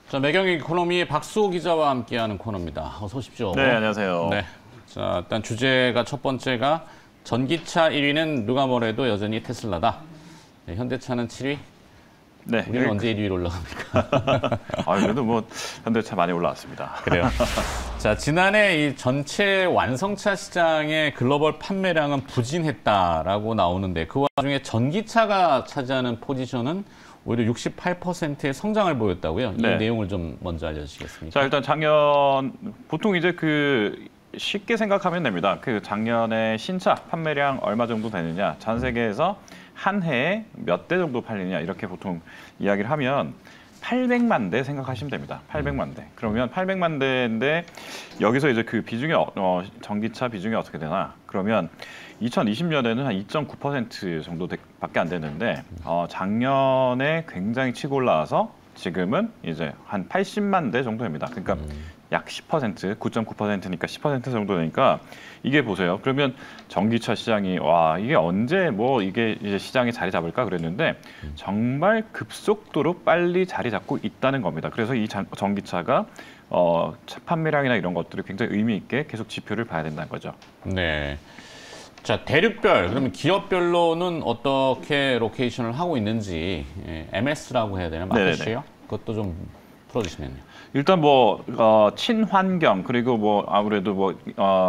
자, 매경 이코노미의 박수호 기자와 함께하는 코너입니다. 어서 오십시오. 네, 안녕하세요. 네. 자, 일단 주제가 첫 번째가 전기차 1위는 누가 뭐래도 여전히 테슬라다. 네, 현대차는 7위. 네. 우리는 언제 1위로 올라갑니까? 그래도 뭐 현대차 많이 올라왔습니다. 그래요. 자, 지난해 이 전체 완성차 시장의 글로벌 판매량은 부진했다라고 나오는데 그 와중에 전기차가 차지하는 포지션은 오히려 68%의 성장을 보였다고요. 이 네. 내용을 좀 먼저 알려주시겠습니까? 자, 일단 작년 보통 이제 쉽게 생각하면 됩니다. 작년에 신차 판매량 얼마 정도 되느냐, 전 세계에서 한 해에 몇 대 정도 팔리냐 이렇게 보통 이야기를 하면 800만 대 생각하시면 됩니다. 800만 대. 그러면 800만 대인데 여기서 이제 그 비중이 전기차 비중이 어떻게 되나? 그러면 2020년에는 한 2.9% 정도밖에 안 되는데 작년에 굉장히 치고 올라와서 지금은 이제 한 80만 대 정도 됩니다. 그러니까 약 10%, 9.9%니까 10% 정도 되니까 이게 보세요. 그러면 전기차 시장이 이게 언제 이게 이제 시장이 자리 잡을까 그랬는데 정말 급속도로 빨리 자리 잡고 있다는 겁니다. 그래서 이 전기차가 차 판매량이나 이런 것들이 굉장히 의미 있게 계속 지표를 봐야 된다는 거죠. 네. 자, 대륙별, 그러면 기업별로는 어떻게 로케이션을 하고 있는지 MS라고 해야 되나? 마켓이요? 그것도 좀 풀어주시면요. 일단 친환경 그리고 아무래도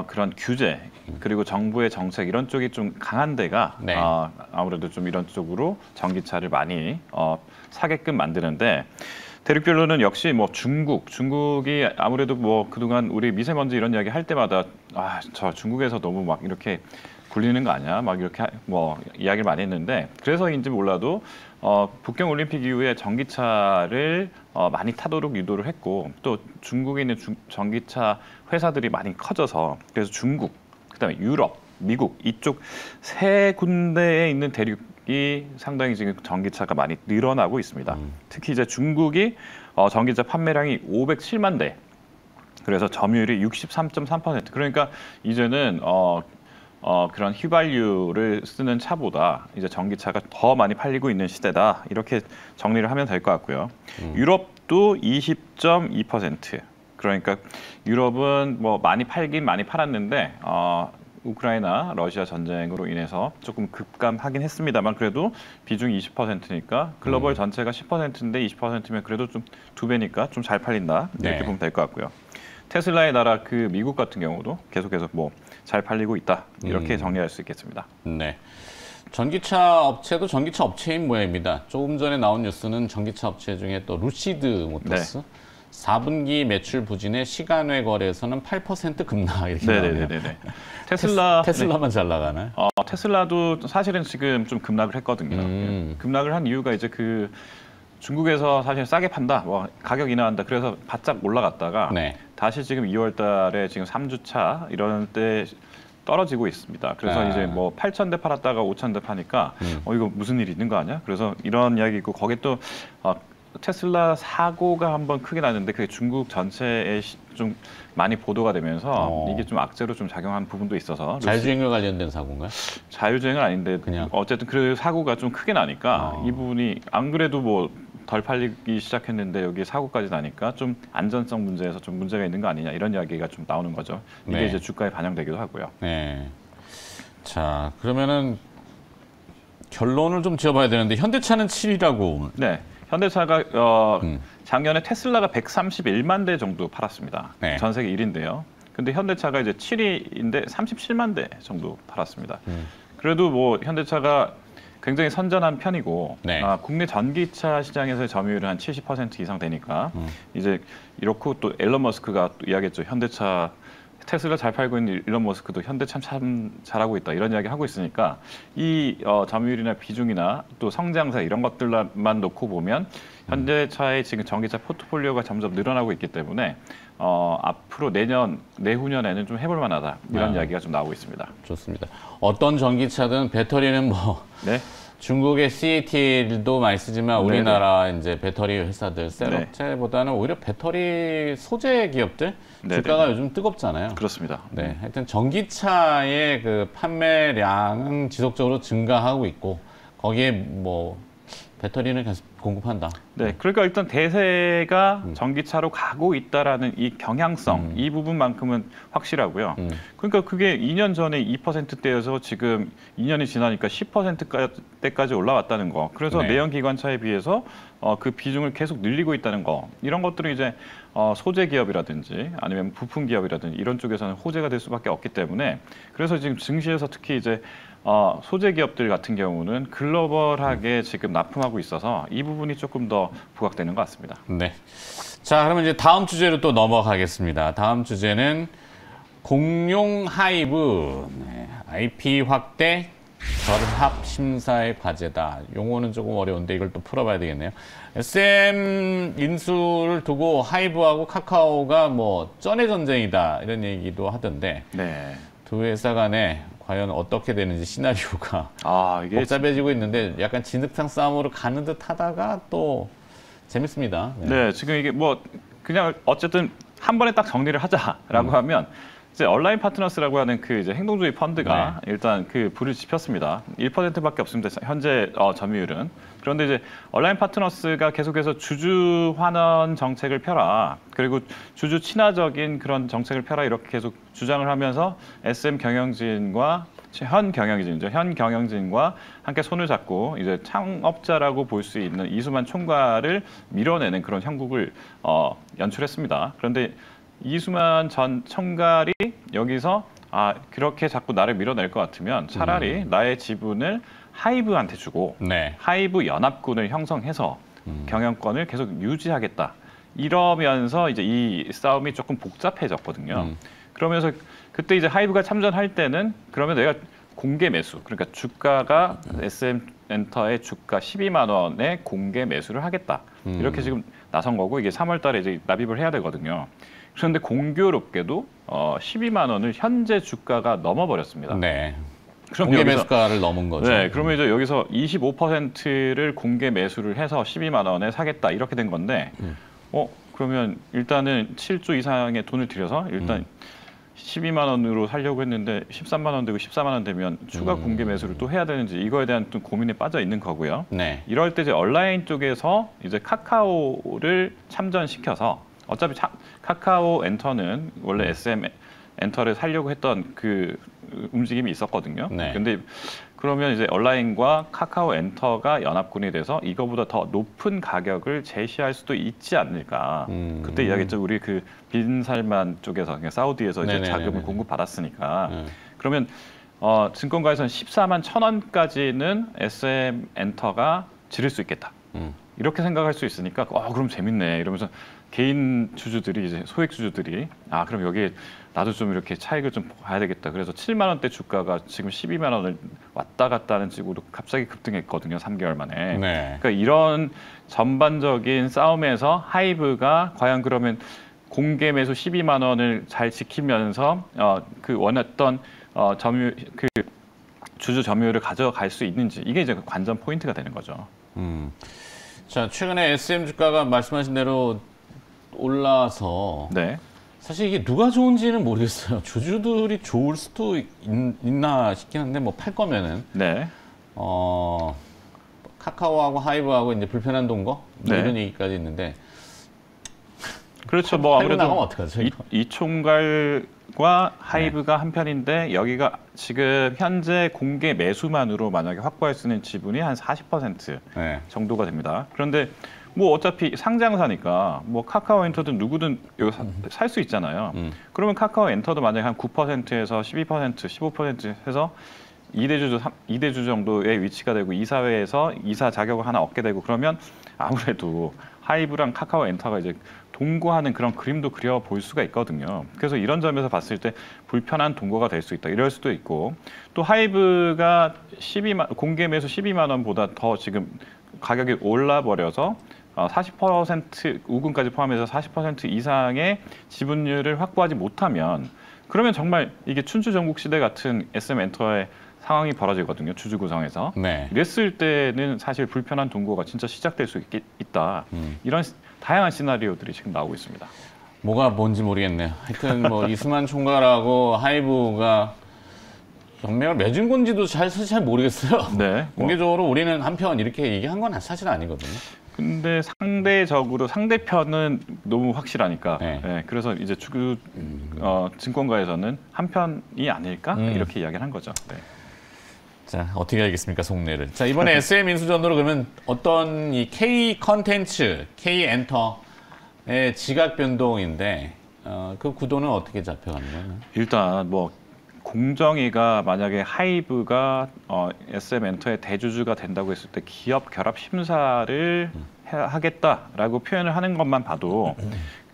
그런 규제 그리고 정부의 정책 이런 쪽이 좀 강한 데가 네. 아무래도 좀 이런 쪽으로 전기차를 많이 사게끔 만드는데 대륙별로는 역시 중국이 아무래도 그동안 우리 미세먼지 이런 이야기 할 때마다 저 중국에서 너무 막 이렇게 굴리는 거 아니야? 막 이렇게 이야기를 많이 했는데 그래서인지 몰라도 북경 올림픽 이후에 전기차를 많이 타도록 유도를 했고 또 중국에 있는 전기차 회사들이 많이 커져서 그래서 중국, 그다음에 유럽, 미국 이쪽 세 군데에 있는 대륙이 상당히 지금 전기차가 많이 늘어나고 있습니다. 특히 이제 중국이 전기차 판매량이 507만 대, 그래서 점유율이 63.3%. 그러니까 이제는 그런 휘발유를 쓰는 차보다 이제 전기차가 더 많이 팔리고 있는 시대다. 이렇게 정리를 하면 될 것 같고요. 유럽도 20.2%. 그러니까 유럽은 많이 팔긴 많이 팔았는데 우크라이나, 러시아 전쟁으로 인해서 조금 급감하긴 했습니다만 그래도 비중이 20%니까 글로벌 전체가 10%인데 20%면 그래도 좀 2배니까 좀 잘 팔린다. 이렇게 네. 보면 될 것 같고요. 테슬라의 나라 미국 같은 경우도 계속해서 잘 팔리고 있다. 이렇게 정리할 수 있겠습니다. 네. 전기차 업체도 전기차 업체인 모양입니다. 조금 전에 나온 뉴스는 전기차 업체 중에 또 루시드 모터스. 네. 4분기 매출 부진에 시간외 거래에서는 8% 급락 이렇게 나오네요. 네네네. 테슬라만 잘 나가나요? 테슬라도 사실은 지금 좀 급락을 했거든요. 급락을 한 이유가 이제 중국에서 사실 싸게 판다, 가격 인하한다. 그래서 바짝 올라갔다가 네. 다시 지금 2월달에 지금 3주차 이런 때 떨어지고 있습니다. 그래서 이제 8,000대 팔았다가 5,000대 파니까 이거 무슨 일이 있는 거 아니야? 그래서 이런 이야기 있고 거기에 또 테슬라 사고가 한번 크게 났는데 그게 중국 전체에 좀 많이 보도가 되면서 이게 좀 악재로 좀 작용한 부분도 있어서 자율주행과 관련된 사고인가요? 자율주행은 아닌데 그냥 어쨌든 그 사고가 좀 크게 나니까 이 부분이 안 그래도 덜 팔리기 시작했는데 여기 사고까지 나니까 좀 안전성 문제에서 좀 문제가 있는 거 아니냐 이런 이야기가 좀 나오는 거죠. 이게 네. 이제 주가에 반영되기도 하고요. 네. 자, 그러면은 결론을 좀 지어봐야 되는데 현대차는 7위라고. 네. 현대차가 작년에 테슬라가 131만 대 정도 팔았습니다. 네. 전 세계 1위인데요. 근데 현대차가 이제 7위인데 37만 대 정도 팔았습니다. 그래도 현대차가 굉장히 선전한 편이고 네. 국내 전기차 시장에서의 점유율은 한 70% 이상 되니까 이제 이렇고 또 앨런 머스크가 또 이야기했죠. 현대차 테슬라 잘 팔고 있는 일론 머스크도 현대차 참 잘하고 있다 이런 이야기 하고 있으니까 이 점유율이나 비중이나 또 성장세 이런 것들만 놓고 보면 현대차의 지금 전기차 포트폴리오가 점점 늘어나고 있기 때문에 앞으로 내후년에는 좀 해볼 만하다 이런 이야기가 좀 나오고 있습니다. 좋습니다. 어떤 전기차든 배터리는 네. 중국의 CATL도 많이 쓰지만 우리나라 이제 배터리 회사들, 셀 업체보다는 오히려 배터리 소재 기업들 주가가 요즘 뜨겁잖아요. 그렇습니다. 네, 하여튼 전기차의 판매량은 지속적으로 증가하고 있고 거기에 배터리는 계속 공급한다. 네, 그러니까 일단 대세가 전기차로 가고 있다라는 이 경향성, 이 부분만큼은 확실하고요. 그러니까 그게 2년 전에 2%대여서 지금 2년이 지나니까 10%대까지 올라왔다는 거. 그래서 네. 내연 기관차에 비해서 그 비중을 계속 늘리고 있다는 거. 이런 것들은 이제 소재 기업이라든지 아니면 부품 기업이라든지 이런 쪽에서는 호재가 될 수밖에 없기 때문에 그래서 지금 증시에서 특히 이제 소재 기업들 같은 경우는 글로벌하게 지금 납품하고 있어서 이 부분이 조금 더 부각되는 것 같습니다. 네. 자, 그러면 이제 다음 주제로 또 넘어가겠습니다. 다음 주제는 공룡 하이브, IP 확대 결합 심사의 과제다. 용어는 조금 어려운데 이걸 또 풀어봐야 되겠네요. SM 인수를 두고 하이브하고 카카오가 뭐 쩐의 전쟁이다 이런 얘기도 하던데 네. 두 회사 간에 과연 어떻게 되는지 시나리오가 이게 복잡해지고 있는데 약간 진흙탕 싸움으로 가는 듯 하다가 또 재밌습니다. 네, 지금 이게 뭐 그냥 어쨌든 한 번에 딱 정리를 하자라고 하면 이제 온라인 파트너스라고 하는 그 이제 행동주의 펀드가 일단 그 불을 지폈습니다. 1%밖에 없습니다. 현재 점유율은. 그런데 이제 온라인 파트너스가 계속해서 주주 환원 정책을 펴라. 그리고 주주 친화적인 그런 정책을 펴라 이렇게 계속 주장을 하면서 SM 경영진과 현 경영진과 함께 손을 잡고 이제 창업자라고 볼 수 있는 이수만 총괄을 밀어내는 그런 형국을 연출했습니다. 그런데 이수만 전 총괄이 여기서 그렇게 자꾸 나를 밀어낼 것 같으면 차라리 나의 지분을 하이브한테 주고 하이브 연합군을 형성해서 경영권을 계속 유지하겠다. 이러면서 이제 이 싸움이 조금 복잡해졌거든요. 그러면서 그때 이제 하이브가 참전할 때는 그러면 내가 공개 매수, 그러니까 주가가 SM 엔터의 주가 12만 원의 공개 매수를 하겠다. 이렇게 지금 나선 거고 이게 3월 달에 이제 납입을 해야 되거든요. 그런데 공교롭게도 12만 원을 현재 주가가 넘어버렸습니다. 네. 그럼 공개 여기서, 매수가를 넘은 거죠. 네, 그러면 이제 여기서 25%를 공개 매수를 해서 12만 원에 사겠다 이렇게 된 건데, 그러면 일단은 7조 이상의 돈을 들여서 일단 12만 원으로 살려고 했는데 13만 원 되고 14만 원 되면 추가 공개 매수를 또 해야 되는지 이거에 대한 또 고민에 빠져 있는 거고요. 네. 이럴 때 이제 온라인 쪽에서 이제 카카오를 참전시켜서 어차피 카카오 엔터는 원래 SM 엔터를 살려고 했던 그 움직임이 있었거든요. 네. 근데 그러면 이제 온라인과 카카오 엔터가 연합군이 돼서 이거보다 더 높은 가격을 제시할 수도 있지 않을까. 그때 이야기했죠. 우리 그 빈살만 쪽에서 그러니까 사우디에서 이제 자금을 공급받았으니까. 그러면 증권가에서는 14만 1,000원까지는 SM 엔터가 지를 수 있겠다. 이렇게 생각할 수 있으니까 그럼 재밌네 이러면서 개인 주주들이 이제 소액 주주들이 그럼 여기에 나도 좀 이렇게 차익을 좀 봐야 되겠다. 그래서 7만 원대 주가가 지금 12만 원을 왔다 갔다 하는 식으로 갑자기 급등했거든요. 3개월 만에. 네. 그러니까 이런 전반적인 싸움에서 하이브가 과연 그러면 공개 매수 12만 원을 잘 지키면서 그 원했던 주주 점유율을 가져갈 수 있는지 이게 이제 관전 포인트가 되는 거죠. 자, 최근에 SM 주가가 말씀하신 대로 올라서 사실 이게 누가 좋은지는 모르겠어요. 주주들이 좋을 수도 있나 싶긴 한데 뭐 팔 거면은 카카오하고 하이브하고 이제 불편한 동거 뭐 이런 얘기까지 있는데 그렇죠. 뭐 아무래도 나가면 어떡하죠, 이 총괄과 하이브가 한 편인데 여기가 지금 현재 공개 매수만으로 만약에 확보할 수 있는 지분이 한 40% 정도가 됩니다. 그런데 뭐 어차피 상장사니까 뭐 카카오 엔터든 누구든 여기 살 수 있잖아요. 그러면 카카오 엔터도 만약에 한 9%에서 12%, 15% 해서 2대주 정도의 위치가 되고 이사회에서 이사 자격을 하나 얻게 되고 그러면 아무래도 하이브랑 카카오 엔터가 이제 동거하는 그런 그림도 그려볼 수가 있거든요. 그래서 이런 점에서 봤을 때 불편한 동거가 될 수 있다. 이럴 수도 있고 또 하이브가 공개 매수 12만 원보다 더 지금 가격이 올라버려서 40% 우금까지 포함해서 40% 이상의 지분율을 확보하지 못하면 그러면 정말 이게 춘추 전국 시대 같은 SM 엔터의 상황이 벌어지거든요. 주주 구성에서. 이랬을 때는 사실 불편한 동거가 진짜 시작될 수 있다. 이런 다양한 시나리오들이 지금 나오고 있습니다. 뭐가 뭔지 모르겠네요. 하여튼 뭐 이수만 총괄하고 하이브가 연맹을 맺은 건지도 사실 잘 모르겠어요. 네. 공개적으로 우리는 한편 이렇게 얘기한 건 사실 아니거든요. 근데 상대적으로 상대편은 너무 확실하니까. 네. 네, 그래서 이제 증권가에서는 한 편이 아닐까 이렇게 이야기를 한 거죠. 네. 자, 어떻게 알겠습니까, 속내를. 자, 이번에 SM 인수전으로 그러면 어떤 이 K 컨텐츠, K 엔터의 지각 변동인데 그 구도는 어떻게 잡혀가는 거예요? 일단 뭐 공정위가 만약에 하이브가 SM 엔터의 대주주가 된다고 했을 때 기업 결합 심사를 하겠다라고 표현을 하는 것만 봐도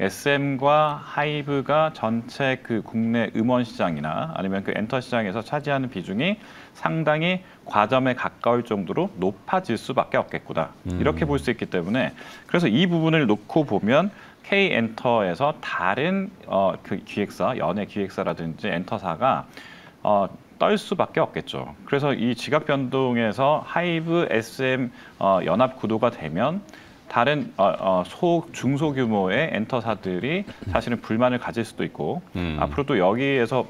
SM과 하이브가 전체 그 국내 음원 시장이나 아니면 그 엔터 시장에서 차지하는 비중이 상당히 과점에 가까울 정도로 높아질 수밖에 없겠구나 이렇게 볼 수 있기 때문에 그래서 이 부분을 놓고 보면 K 엔터에서 다른 그 기획사, 연예 기획사라든지 엔터사가 떨 수밖에 없겠죠. 그래서 이 지각 변동에서 하이브, SM 연합 구도가 되면 다른 중소규모의 엔터사들이 사실은 불만을 가질 수도 있고 앞으로도 여기에서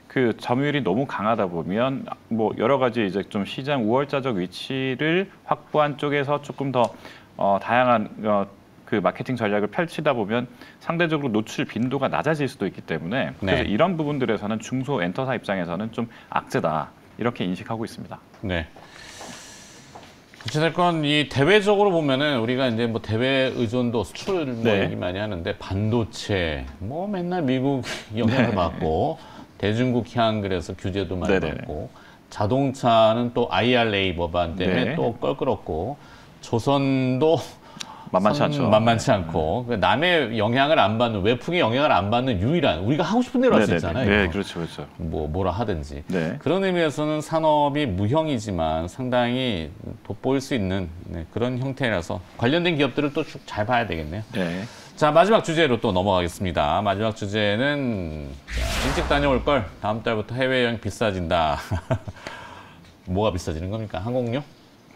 그 점유율이 너무 강하다 보면 뭐 여러 가지 이제 좀 시장 우월자적 위치를 확보한 쪽에서 조금 더 다양한 그 마케팅 전략을 펼치다 보면 상대적으로 노출 빈도가 낮아질 수도 있기 때문에 그래서 네. 이런 부분들에서는 중소 엔터사 입장에서는 좀 악재다 이렇게 인식하고 있습니다. 네. 어찌됐건 이 대외적으로 보면은 우리가 이제 뭐 대외 의존도 수출 뭐 네. 얘기 많이 하는데 반도체 뭐 맨날 미국 영향을 받고 대중국향 그래서 규제도 많이 네네. 받고 자동차는 또 IRA 법안 때문에 네. 또 껄끄럽고 조선도 만만치 않죠. 만만치 않고 남의 영향을 안 받는 외풍의 영향을 안 받는 유일한 우리가 하고 싶은 대로 할 수 네네네. 있잖아요. 네, 이거. 그렇죠, 그렇죠. 뭐라 하든지. 네. 그런 의미에서는 산업이 무형이지만 상당히 돋보일 수 있는 그런 형태라서 관련된 기업들을 또 쭉 잘 봐야 되겠네요. 네. 자, 마지막 주제로 또 넘어가겠습니다. 마지막 주제는 일찍 다녀올 걸 다음 달부터 해외여행 비싸진다. 뭐가 비싸지는 겁니까? 항공료?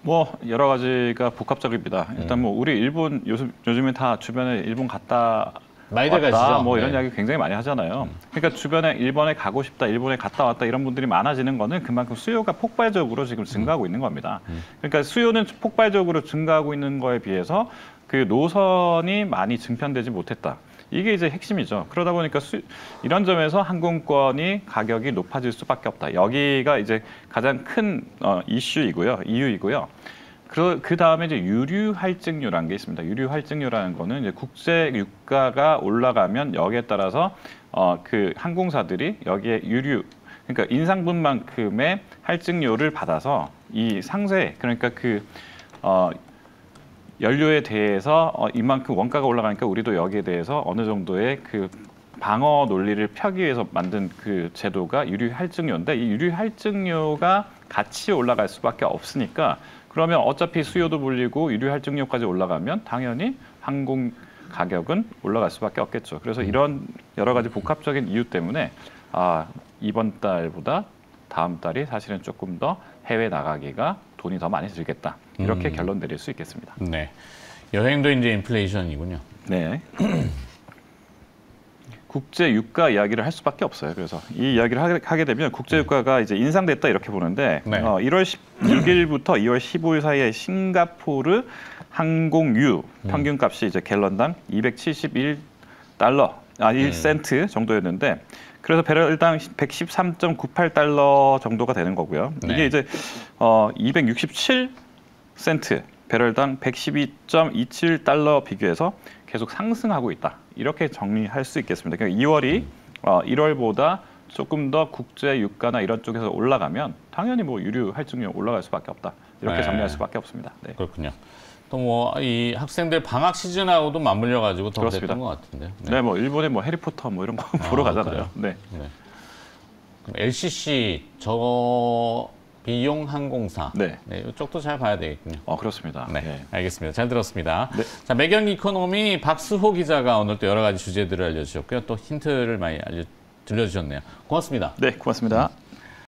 뭐 여러 가지가 복합적입니다. 일단 뭐 우리 일본 요즘에 다 주변에 일본 갔다 많이들 왔다 가시죠? 뭐 이런 네. 이야기 굉장히 많이 하잖아요. 그러니까 주변에 일본에 가고 싶다, 일본에 갔다 왔다 이런 분들이 많아지는 거는 그만큼 수요가 폭발적으로 지금 증가하고 있는 겁니다. 그러니까 수요는 폭발적으로 증가하고 있는 거에 비해서 그 노선이 많이 증편되지 못했다. 이게 이제 핵심이죠. 그러다 보니까 이런 점에서 항공권이 가격이 높아질 수밖에 없다. 여기가 이제 가장 큰 이유이고요. 그 다음에 이제 유류 할증료라는 게 있습니다. 유류 할증료라는 거는 이제 국제 유가가 올라가면 여기에 따라서 그 항공사들이 여기에 그러니까 인상분만큼의 할증료를 받아서 이 상세 그러니까 연료에 대해서 이만큼 원가가 올라가니까 우리도 여기에 대해서 어느 정도의 그 방어 논리를 펴기 위해서 만든 그 제도가 유류 할증료인데 이 유류 할증료가 같이 올라갈 수밖에 없으니까 그러면 어차피 수요도 불리고 유류 할증료까지 올라가면 당연히 항공 가격은 올라갈 수밖에 없겠죠. 그래서 이런 여러 가지 복합적인 이유 때문에 이번 달보다 다음 달이 사실은 조금 더 해외 나가기가 돈이 더 많이 들겠다. 이렇게 결론 내릴 수 있겠습니다. 네. 여행도 이제 인플레이션이군요. 네. 국제 유가 이야기를 할 수밖에 없어요. 그래서 이 이야기를 하게 되면 국제 유가가 이제 인상됐다 이렇게 보는데 네. 1월 16일부터 2월 15일 사이에 싱가포르 항공유 평균값이 이제 갤런당 271달러, 1센트 정도였는데 그래서 배럴당 113.98달러 정도가 되는 거고요. 네. 이게 이제 267센트 배럴당 112.27달러 비교해서 계속 상승하고 있다. 이렇게 정리할 수 있겠습니다. 그러니까 2월이 1월보다 조금 더 국제 유가나 이런 쪽에서 올라가면 당연히 뭐 유류 할증료 올라갈 수밖에 없다. 이렇게 네. 정리할 수밖에 없습니다. 네. 그렇군요. 또 뭐 이 학생들 방학 시즌하고도 맞물려 가지고 더 그렇습니다. 그랬던 것 같은데요. 네, 뭐 일본에 뭐 해리포터 뭐 이런 거 보러 가잖아요. 네. 네. 그럼 LCC 비용 항공사. 네. 네, 이쪽도 잘 봐야 되겠군요. 그렇습니다. 네, 네. 알겠습니다. 잘 들었습니다. 네. 자, 매경 이코노미 박수호 기자가 오늘 또 여러 가지 주제들을 알려주셨고요. 또 힌트를 많이 들려주셨네요. 고맙습니다. 네, 고맙습니다.